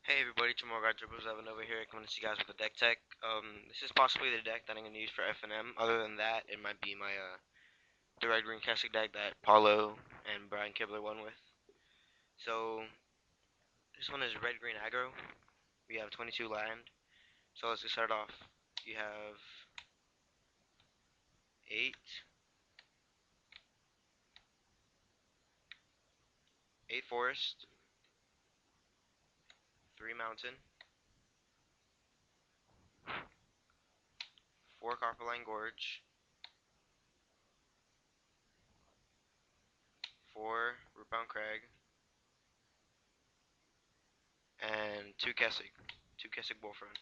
Hey everybody, Tomorrow Guy Dribbles Evan over here coming to see you guys with the deck tech. This is possibly the deck that I'm going to use for FNM. Other than that, it might be my the red green classic deck that Paulo and Brian Kibler won with. So this one is red green aggro. We have 22 land. So let's just start off. You have 8 forest, 3 mountain, 4 Copperline Gorge, 4 Rootbound Crag, and 2 Kessig. 2 Kessig Bullfront.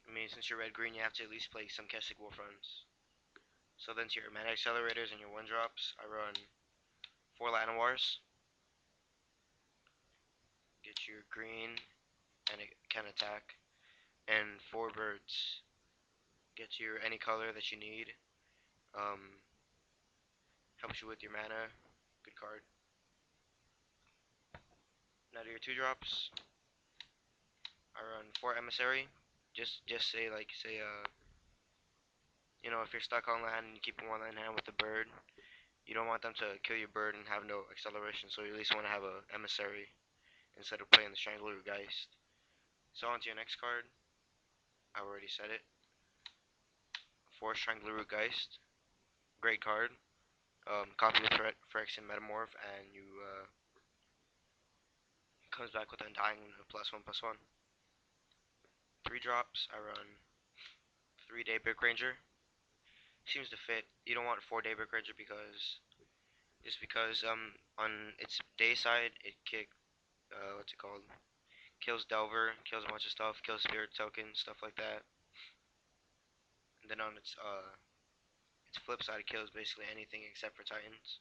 I mean, since you're red green, you have to at least play some Kessig Wolfruns. So then to your mana accelerators and your one drops, I run 4 Llanowars, get your green, and it can attack, and 4 birds. Get your any color that you need. Um, Helps you with your mana. Good card. Now to your 2 drops, I run 4 Emissary. Just say if you're stuck on land and you keep one land in hand with the bird, you don't want them to kill your bird and have no acceleration, so you at least want to have a Emissary instead of playing the Strangler Geist. So on to your next card. I already said it. 4 Strangler Geist. Great card. Copy with Phyrexian Metamorph, and you comes back with Undying +1/+1. 3 drops. I run 3 Daybreak Ranger. Seems to fit. You don't want 4 Daybreak Ranger because on its day side it what's it called? Kills Delver, kills a bunch of stuff, kills Spirit Tokens, stuff like that. And then on its flip side, it kills basically anything except for Titans.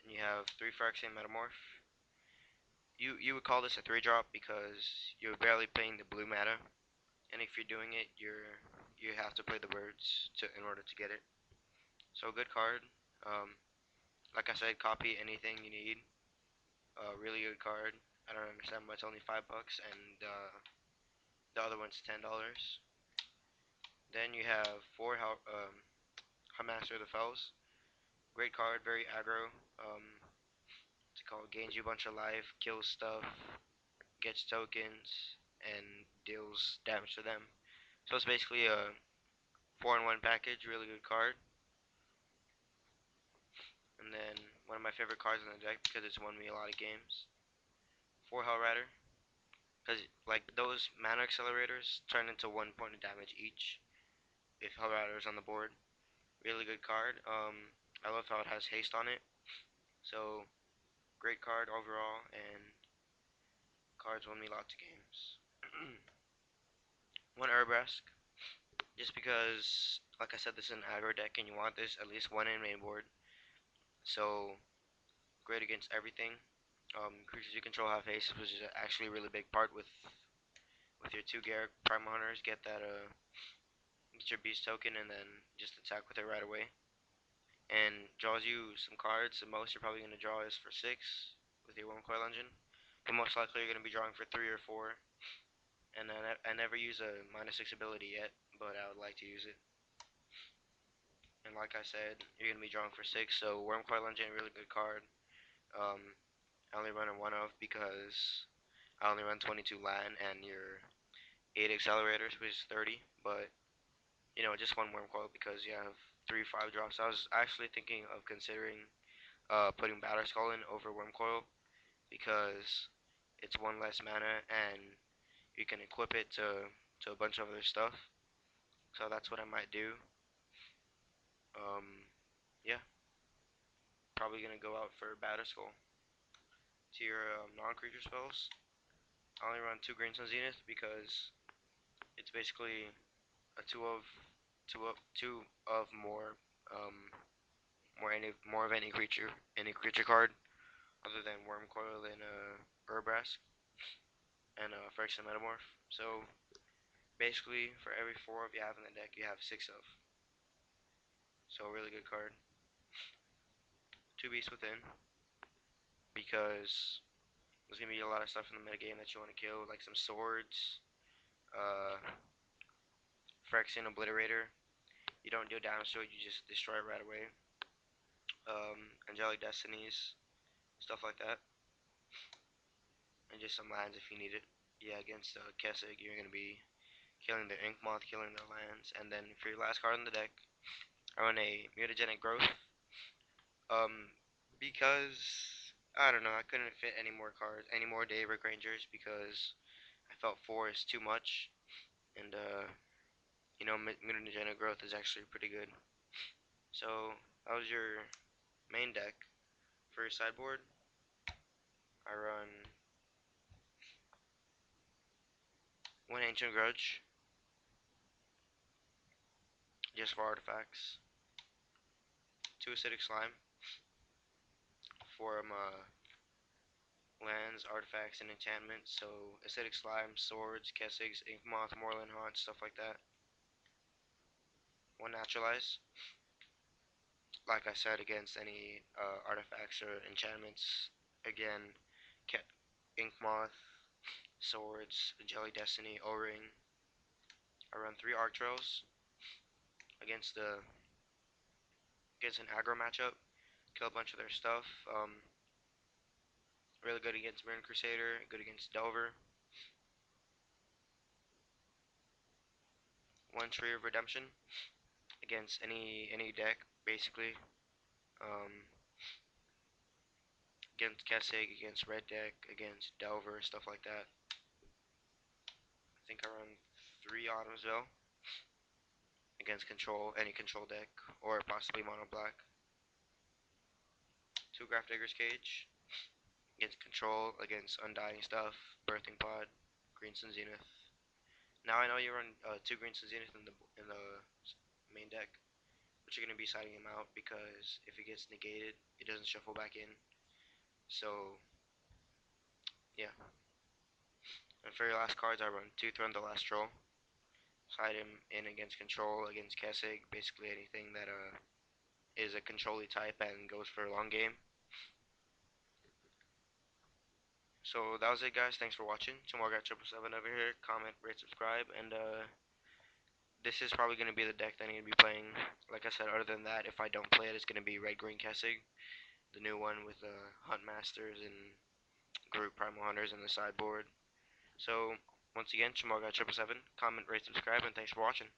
And you have 3 Phyrexian Metamorph. You would call this a 3 drop because you're barely paying the blue mana, and if you're doing it, you have to play the birds in order to get it. So good card. Um, like I said, copy anything you need. Really good card. I don't understand why it's only $5, and the other one's $10. Then you have 4 Master of the Fells. Great card, very aggro. What's it called? Gains you a bunch of life, kills stuff, gets tokens, and deals damage to them. So it's basically a 4-in-1 package, really good card. And then one of my favorite cards in the deck because it's won me a lot of games. 4 Hellrider. Because like those mana accelerators turn into 1 point of damage each if Hellrider is on the board. Really good card. I love how it has haste on it. So great card overall, and cards won me lots of games. 1 Urbrask. Just because, like I said, this is an aggro deck and you want this at least 1 in main board. So great against everything. Creatures you control have haste, which is actually a really big part with your 2 Garruk Primal Hunters. Get your beast token and then just attack with it right away. And draws you some cards. The most you're probably going to draw is for 6 with your Wormcoil Engine. But most likely you're going to be drawing for 3 or 4. And I never use a -6 ability yet, but I would like to use it. And like I said, you're going to be drawing for 6, so Wormcoil Engine, really good card. I only run a 1 of because I only run 22 land and your 8 accelerators, which is 30, but just 1 Wormcoil because you have 3 5 drops. I was actually thinking of considering putting Batterskull in over Wormcoil because it's 1 less mana and you can equip it to a bunch of other stuff. So that's what I might do. Yeah, probably gonna go out for Batterskull. To your non-creature spells, I only run 2 Green Sun Zenith because it's basically a two of more of any creature card other than Wormcoil and Urbrask and Phyrexian Metamorph. So basically, for every 4 of you have in the deck, you have 6 of. So a really good card. 2 Beasts Within because there's gonna be a lot of stuff in the metagame that you want to kill, like some swords, uh, Phyrexian Obliterator. You don't deal damage to it, you just destroy it right away. Angelic Destinies, stuff like that, and just some lands if you need it. Yeah, against Kessig, you're gonna be killing the Ink Moth, killing their lands, and then for your last card in the deck, I run a Mutagenic Growth. Um, because I don't know, I couldn't fit any more cards, any more Daybreak Rangers because I felt 4 is too much, and you know, Mutagenic Growth is actually pretty good. So that was your main deck. For your sideboard, I run one Ancient Grudge, just for artifacts, two Acidic Slime for lands, artifacts, and enchantments. So Acidic Slime, Swords, Kessigs, Ink Moth, Moorland Haunt, stuff like that. One Naturalize, like I said, against any artifacts or enchantments. Again, Ink Moth, Swords, Jelly Destiny, O-Ring. I run 3 Arc Trails against an aggro matchup. Kill a bunch of their stuff. Really good against Mirren Crusader, good against Delver. One Tree of Redemption against any deck, basically. Um, against Kessig, against Red Deck, against Delver, stuff like that. I think I run 3 Autumnsville against any control deck, or possibly mono black. 2 Grafdigger's Cage against control, against Undying stuff, Birthing Pod, Greensun Zenith. Now I know you run 2 Greensun Zenith in the main deck, but you're gonna be siding him out because if it gets negated, it doesn't shuffle back in. So yeah. And for your last cards, I run 2 Throne the Last Troll. Side him in against control, against Kessig, basically anything that is a control-y type and goes for a long game. So that was it, guys. Thanks for watching. Tomorrow got 777 over here. Comment, rate, subscribe, and this is probably going to be the deck that I need to be playing. Like I said, other than that, if I don't play it, it's going to be Red Green Kessig, the new one with Hunt Masters and Group Primal Hunters in the sideboard. So once again, tomorrow got 777. Comment, rate, subscribe, and thanks for watching.